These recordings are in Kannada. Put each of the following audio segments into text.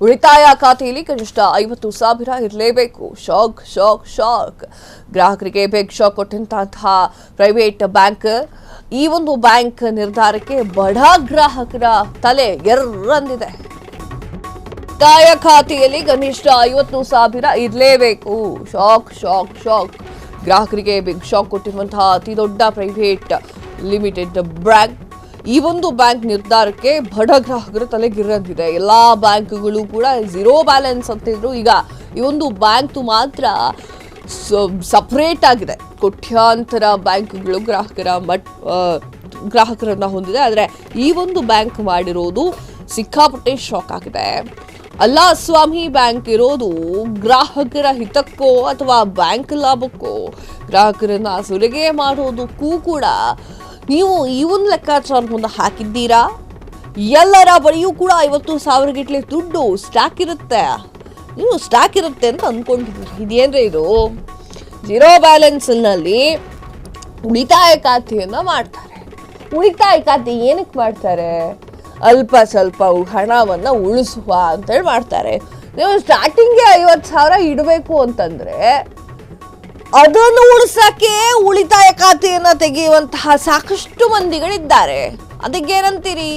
ಉಳಿತಾಯ ಖಾತೆಯಲ್ಲಿ ಕನಿಷ್ಠ 50,000 ಇರಲೇಬೇಕು. ಶಾಕ್. ಗ್ರಾಹಕರಿಗೆ ಬಿಗ್ ಶಾಕ್ ಕೊಟ್ಟಂತಹ ಪ್ರೈವೇಟ್ ಬ್ಯಾಂಕ್. ಈ ಒಂದು ಬ್ಯಾಂಕ್ ನಿರ್ಧಾರಕ್ಕೆ ಬಡ ಗ್ರಾಹಕರ ತಲೆ ಎರ್ರಂದಿದೆ. ಉಳಿತಾಯ ಖಾತೆಯಲ್ಲಿ ಕನಿಷ್ಠ 50,000 ಇರಲೇಬೇಕು. ಶಾಕ್. ಗ್ರಾಹಕರಿಗೆ ಬಿಗ್ ಶಾಕ್ ಕೊಟ್ಟಿರುವಂತಹ ಅತಿ ದೊಡ್ಡ ಪ್ರೈವೇಟ್ ಲಿಮಿಟೆಡ್ ಬ್ಯಾಂಕ್. ಈ ಒಂದು ಬ್ಯಾಂಕ್ ನಿರ್ಧಾರಕ್ಕೆ ಬಡ ಗ್ರಾಹಕರ ತಲೆಗಿರಂದಿದೆ. ಎಲ್ಲಾ ಬ್ಯಾಂಕ್ಗಳು ಕೂಡ ಝೀರೋ ಬ್ಯಾಲೆನ್ಸ್ ಅಂತಿದ್ರು. ಈಗ ಈ ಒಂದು ಬ್ಯಾಂಕ್ ಮಾತ್ರ ಸಪರೇಟ್ ಆಗಿದೆ. ಕೋಟ್ಯಾಂತರ ಬ್ಯಾಂಕ್ಗಳು ಗ್ರಾಹಕರನ್ನ ಹೊಂದಿದೆ. ಆದರೆ ಈ ಒಂದು ಬ್ಯಾಂಕ್ ಮಾಡಿರೋದು ಸಿಕ್ಕಾಪಟ್ಟೆ ಶಾಕ್ ಆಗಿದೆ. ಅಲ್ಲ ಸ್ವಾಮಿ, ಬ್ಯಾಂಕ್ ಇರೋದು ಗ್ರಾಹಕರ ಹಿತಕ್ಕೋ ಅಥವಾ ಬ್ಯಾಂಕ್ ಲಾಭಕ್ಕೋ? ಗ್ರಾಹಕರನ್ನ ಸುಲಿಗೆ ಮಾಡೋದಕ್ಕೂ ಕೂಡ ನೀವು ಈ ಒಂದು ಲೆಕ್ಕಾಚಾರ ಮುಂದೆ ಹಾಕಿದ್ದೀರಾ? ಎಲ್ಲರ ಬಳಿಯೂ ಕೂಡ 50,000 ಗಟ್ಟಲೆ ದುಡ್ಡು ಸ್ಟಾಕ್ ಇರುತ್ತೆ. ನೀವು ಸ್ಟಾಕ್ ಇರುತ್ತೆ ಅಂತ ಅಂದ್ಕೊಂಡಿದ್ದೀರಿ. ಇದೇನ್ರಿ ಇದು? ಝೀರೋ ಬ್ಯಾಲೆನ್ಸ್ನಲ್ಲಿ ಉಳಿತಾಯ ಖಾತೆಯನ್ನ ಮಾಡ್ತಾರೆ. ಉಳಿತಾಯ ಖಾತೆ ಏನಕ್ಕೆ ಮಾಡ್ತಾರೆ? ಅಲ್ಪ ಸ್ವಲ್ಪ ಹಣವನ್ನ ಉಳಿಸುವ ಅಂತೇಳಿ ಮಾಡ್ತಾರೆ. ನೀವು ಸ್ಟಾರ್ಟಿಂಗ್ಗೆ 50,000 ಇಡಬೇಕು ಅಂತಂದ್ರೆ ಅದನ್ನು ಉಳಿಸಕ್ಕೆ ಉಳಿತಾಯ ಖಾತೆಯನ್ನ ತೆಗೆಯುವಂತಹ ಸಾಕಷ್ಟು ಮಂದಿಗಳಿದ್ದಾರೆ. ಅದಕ್ಕೇನಂತೀರಿ?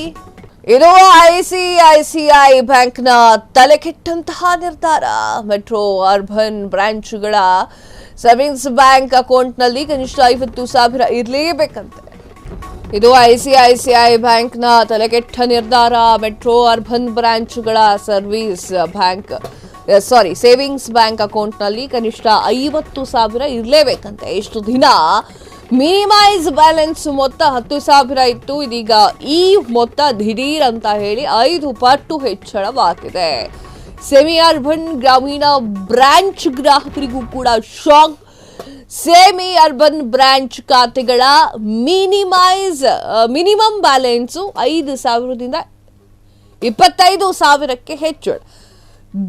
ಇದು ICICI ಬ್ಯಾಂಕ್ನ ತಲೆ ಕೆಟ್ಟಂತಹ ನಿರ್ಧಾರ. ಮೆಟ್ರೋ ಅರ್ಬನ್ ಬ್ರಾಂಚ್ಗಳ ಸೇವಿಂಗ್ಸ್ ಬ್ಯಾಂಕ್ ಅಕೌಂಟ್ನಲ್ಲಿ ಕನಿಷ್ಠ 50,000 ಇರಲೇಬೇಕಂತೆ. ಇದು ICICI ಬ್ಯಾಂಕ್ನ ತಲೆಕೆಟ್ಟ ನಿರ್ಧಾರ. ಮೆಟ್ರೋ ಅರ್ಬನ್ ಬ್ರಾಂಚ್ಗಳ ಸೇವಿಂಗ್ಸ್ ಬ್ಯಾಂಕ್ ಅಕೌಂಟ್ನಲ್ಲಿ ಕನಿಷ್ಠ 50,000 ಇರಲೇಬೇಕಂತೆ. ಇಷ್ಟು ದಿನ ಮಿನಿಮೈಸ್ ಬ್ಯಾಲೆನ್ಸ್ ಮೊತ್ತ 10,000 ಇತ್ತು. ಇದೀಗ ಈ ಮೊತ್ತ ದಿಢೀರ್ ಅಂತ ಹೇಳಿ 5 ಪಟ್ಟು ಹೆಚ್ಚಳವಾಗಿದೆ. ಸೆಮಿ ಅರ್ಬನ್ ಗ್ರಾಮೀಣ ಬ್ರಾಂಚ್ ಗ್ರಾಹಕರಿಗೂ ಕೂಡ ಶಾಕ್. ಸೆಮಿ ಅರ್ಬನ್ ಬ್ರಾಂಚ್ ಖಾತೆಗಳ ಮಿನಿಮಮ್ ಬ್ಯಾಲೆನ್ಸು 5,000ದಿಂದ 25,000ಕ್ಕೆ ಹೆಚ್ಚಳ.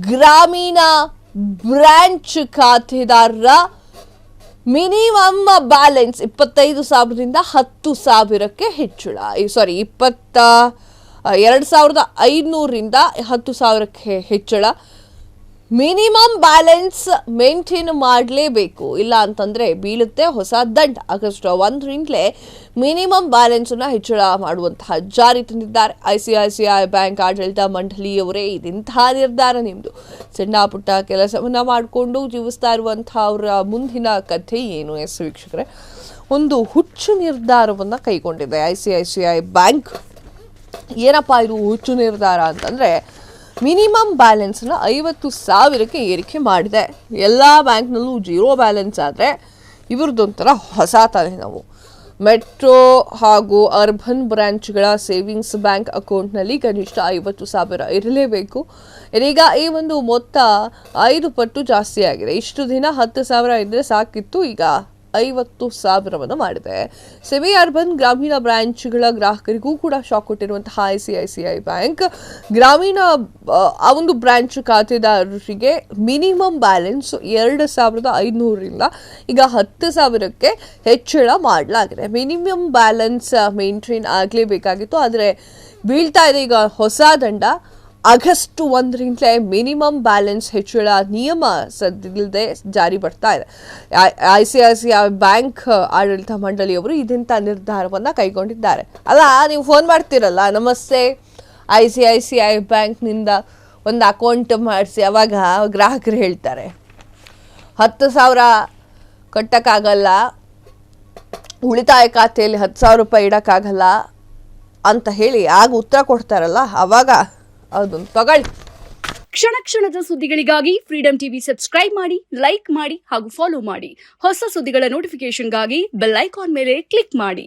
ಗ್ರಾಮೀಣ ಬ್ರಾಂಚ್ ಖಾತೆದಾರರ ಮಿನಿಮಮ್ ಬ್ಯಾಲೆನ್ಸ್ 25,000ದಿಂದ 10,000ಕ್ಕೆ ಹೆಚ್ಚಳ. 2,500ರಿಂದ 10,000ಕ್ಕೆ ಹೆಚ್ಚಳ. ಮಿನಿಮಮ್ ಬ್ಯಾಲೆನ್ಸ್ ಮೇಂಟೈನ್ ಮಾಡಲೇಬೇಕು, ಇಲ್ಲ ಅಂತಂದ್ರೆ ಬೀಳುತ್ತೆ ಹೊಸ ದಂಡ. ಆಗಸ್ಟ್ 1ರಿಂದಲೇ ಮಿನಿಮಮ್ ಬ್ಯಾಲೆನ್ಸ್ ಅನ್ನ ಹೆಚ್ಚಳ ಮಾಡುವಂತಹ ಜಾರಿ ತಂದಿದ್ದಾರೆ ICICI ಬ್ಯಾಂಕ್ ಆಡಳಿತ ಮಂಡಳಿಯವರೇ. ಇದೆಂತಹ ನಿರ್ಧಾರ ನಿಮ್ದು? ಸಣ್ಣ ಪುಟ್ಟ ಕೆಲಸವನ್ನ ಮಾಡಿಕೊಂಡು ಜೀವಿಸ್ತಾ ಇರುವಂತಹ ಅವರ ಮುಂದಿನ ಕಥೆ ಏನು? ಎಸ್ ವೀಕ್ಷಕರೇ, ಒಂದು ಹುಚ್ಚು ನಿರ್ಧಾರವನ್ನ ಕೈಗೊಂಡಿದೆ ICICI ಬ್ಯಾಂಕ್. ಏನಪ್ಪಾ ಇದು ಹುಚ್ಚು ನಿರ್ಧಾರ ಅಂತಂದ್ರೆ, ಮಿನಿಮಮ್ ಬ್ಯಾಲೆನ್ಸ್ನ 50,000ಕ್ಕೆ ಏರಿಕೆ ಮಾಡಿದೆ. ಎಲ್ಲ ಬ್ಯಾಂಕ್ನಲ್ಲೂ ಝೀರೋ ಬ್ಯಾಲೆನ್ಸ್ ಆದರೆ ಇವ್ರದ್ದೊಂಥರ ಹೊಸ ತಲೆನೋವು. ಮೆಟ್ರೋ ಹಾಗೂ ಅರ್ಬನ್ ಬ್ರಾಂಚ್ಗಳ ಸೇವಿಂಗ್ಸ್ ಬ್ಯಾಂಕ್ ಅಕೌಂಟ್ನಲ್ಲಿ ಕನಿಷ್ಠ 50,000 ಇರಲೇಬೇಕು. ಇದೀಗ ಈ ಒಂದು ಮೊತ್ತ 5 ಪಟ್ಟು ಜಾಸ್ತಿ ಆಗಿದೆ. ಇಷ್ಟು ದಿನ 10,000 ಇದ್ದರೆ ಸಾಕಿತ್ತು, ಈಗ 50,000 ಮಾಡಿದೆ. ಸೆಮಿ ಅರ್ಬನ್ ಗ್ರಾಮೀಣ ಬ್ರಾಂಚ್ಗಳ ಗ್ರಾಹಕರಿಗೂ ಕೂಡ ಶಾಕ್ ಕೊಟ್ಟಿರುವಂತಹ ICICI ಬ್ಯಾಂಕ್ ಗ್ರಾಮೀಣ ಆ ಒಂದು ಬ್ರಾಂಚ್ ಖಾತೆದಾರರಿಗೆ ಮಿನಿಮಮ್ ಬ್ಯಾಲೆನ್ಸ್ 2,500ರಿಂದ ಈಗ 10,000ಕ್ಕೆ ಹೆಚ್ಚಳ ಮಾಡಲಾಗಿದೆ. ಮಿನಿಮಮ್ ಬ್ಯಾಲೆನ್ಸ್ ಮೇಂಟೈನ್ ಆಗಲೇಬೇಕಾಗಿತ್ತು, ಆದರೆ ಬೀಳ್ತಾ ಇದೆ ಈಗ ಹೊಸ ದಂಡ. ಆಗಸ್ಟ್ 1ರಿಂದಲೇ ಮಿನಿಮಮ್ ಬ್ಯಾಲೆನ್ಸ್ ಹೆಚ್ಚಳ ನಿಯಮ ಸದ್ಯದಲ್ಲದೆ ಜಾರಿ ಬರ್ತಾ ಇದೆ. ICICI ಬ್ಯಾಂಕ್ ಆಡಳಿತ ಮಂಡಳಿಯವರು ಇದೆಂಥ ನಿರ್ಧಾರವನ್ನು ಕೈಗೊಂಡಿದ್ದಾರೆ. ಅಲ್ಲ, ನೀವು ಫೋನ್ ಮಾಡ್ತೀರಲ್ಲ, ನಮಸ್ತೆ ICICI ಬ್ಯಾಂಕ್ನಿಂದ ಒಂದು ಅಕೌಂಟ್ ಮಾಡಿಸಿ, ಅವಾಗ ಗ್ರಾಹಕರು ಹೇಳ್ತಾರೆ 10,000 ಕಟ್ಟಕ್ಕಾಗಲ್ಲ, ಉಳಿತಾಯ ಖಾತೆಯಲ್ಲಿ 10,000 ರೂಪಾಯಿ ಇಡೋಕ್ಕಾಗಲ್ಲ ಅಂತ ಹೇಳಿ ಆಗ ಉತ್ತರ ಕೊಡ್ತಾರಲ್ಲ, ಅವಾಗ ಅದನ್ನು ತಗೊಳ್ಳಿ. ಕ್ಷಣ ಕ್ಷಣದ ಸುದ್ದಿಗಳಿಗಾಗಿ ಫ್ರೀಡಂ ಟಿವಿ ಸಬ್ಸ್ಕ್ರೈಬ್ ಮಾಡಿ, ಲೈಕ್ ಮಾಡಿ ಹಾಗೂ ಫಾಲೋ ಮಾಡಿ. ಹೊಸ ಸುದ್ದಿಗಳ ನೋಟಿಫಿಕೇಶನ್ಗಾಗಿ ಬೆಲ್ ಐಕಾನ್ ಮೇಲೆ ಕ್ಲಿಕ್ ಮಾಡಿ.